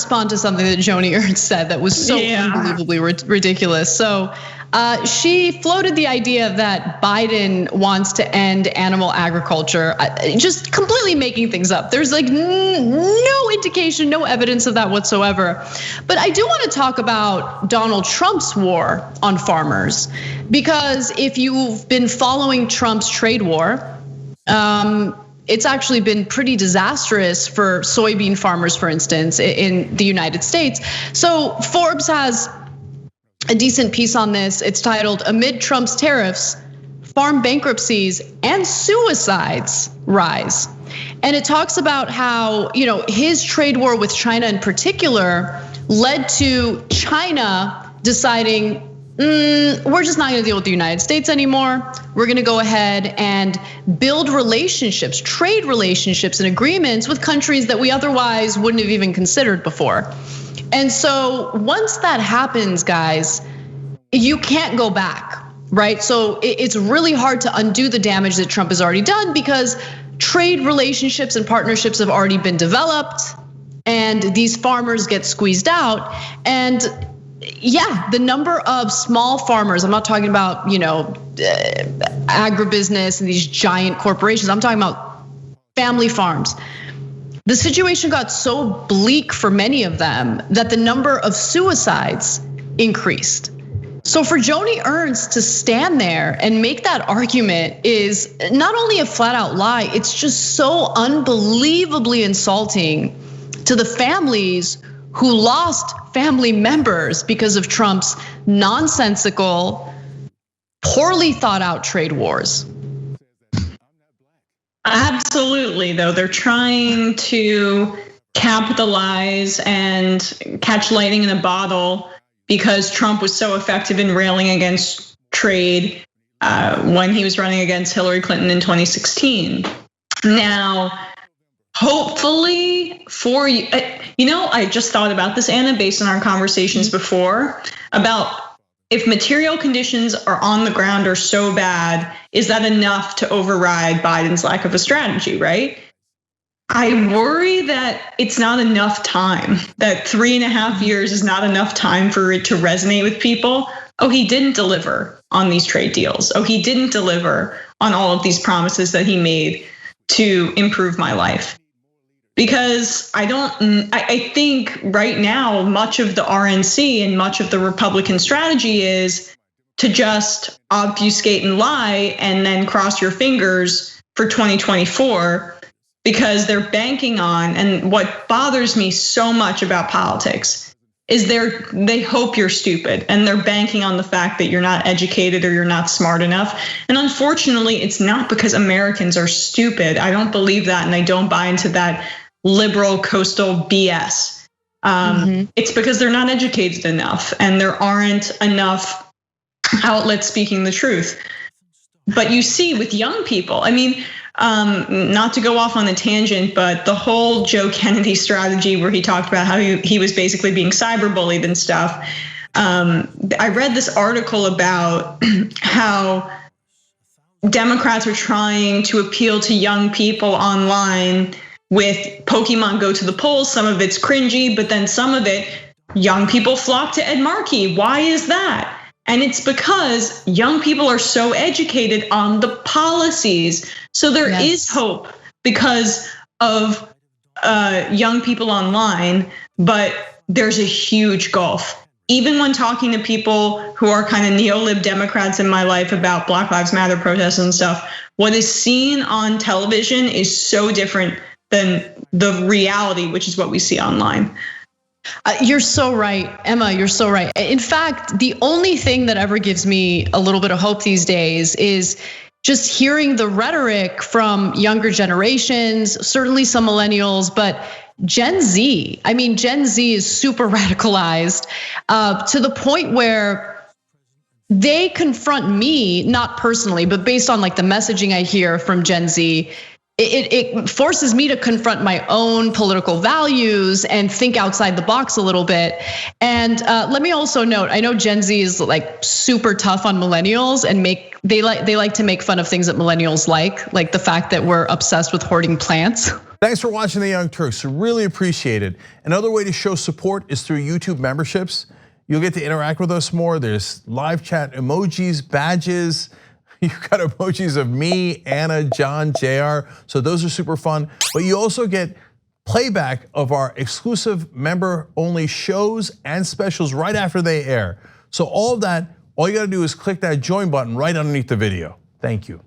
respond to something that Joni Ernst said that was so unbelievably ridiculous. So she floated the idea that Biden wants to end animal agriculture, just completely making things up. There's like no indication, no evidence of that whatsoever. But I do want to talk about Donald Trump's war on farmers, because if you've been following Trump's trade war, it's actually been pretty disastrous for soybean farmers, for instance, in the United States. So Forbes has a decent piece on this. It's titled "Amid Trump's Tariffs, Farm Bankruptcies and Suicides Rise." And it talks about how, his trade war with China in particular led to China deciding, we're just not gonna deal with the United States anymore. We're gonna go ahead and build relationships, trade relationships and agreements with countries that we otherwise wouldn't have even considered before. And so once that happens, guys, you can't go back, right? So it's really hard to undo the damage that Trump has already done, because trade relationships and partnerships have already been developed and these farmers get squeezed out. And yeah, the number of small farmers, I'm not talking about, agribusiness and these giant corporations, I'm talking about family farms. The situation got so bleak for many of them that the number of suicides increased. So for Joni Ernst to stand there and make that argument is not only a flat out lie, it's just so unbelievably insulting to the families who lost family members because of Trump's nonsensical, poorly thought out trade wars. Absolutely, though. They're trying to capitalize and catch lightning in a bottle because Trump was so effective in railing against trade when he was running against Hillary Clinton in 2016. Now, hopefully for you, I just thought about this, Anna, based on our conversations before about if material conditions are on the ground are so bad, is that enough to override Biden's lack of a strategy, right? I worry that it's not enough time, that 3.5 years is not enough time for it to resonate with people. Oh, he didn't deliver on these trade deals. Oh, he didn't deliver on all of these promises that he made to improve my life. Because I think right now, much of the RNC and much of the Republican strategy is to just obfuscate and lie and then cross your fingers for 2024, because they're banking on, and what bothers me so much about politics is they hope you're stupid, and they're banking on the fact that you're not educated or you're not smart enough. And unfortunately, it's not because Americans are stupid. I don't believe that, and I don't buy into that liberal coastal BS. It's because they're not educated enough and there aren't enough outlets speaking the truth. But you see with young people, not to go off on a tangent, but the whole Joe Kennedy strategy where he talked about how he was basically being cyberbullied and stuff. I read this article about how Democrats are trying to appeal to young people online with Pokemon Go to the polls. Some of it's cringy, but then some of it, young people flock to Ed Markey. Why is that? And it's because young people are so educated on the policies. So there is hope because of young people online, but there's a huge gulf. Even when talking to people who are kind of neo-lib Democrats in my life about Black Lives Matter protests and stuff, what is seen on television is so different than the reality, which is what we see online. You're so right, Emma, you're so right. In fact, the only thing that ever gives me a little bit of hope these days is just hearing the rhetoric from younger generations, certainly some millennials, but Gen Z. Gen Z is super radicalized to the point where they confront me, not personally, but based on like the messaging I hear from Gen Z, it forces me to confront my own political values and think outside the box a little bit. And let me also note, I know Gen Z is like super tough on millennials and they like to make fun of things that millennials like the fact that we're obsessed with hoarding plants. Thanks for watching the Young Turks. Really appreciate it. Another way to show support is through YouTube memberships. You'll get to interact with us more. There's live chat emojis, badges. You've got emojis of me, Anna, John, JR. So those are super fun. But you also get playback of our exclusive member-only shows and specials right after they air. So all of that, all you gotta do is click that join button right underneath the video. Thank you.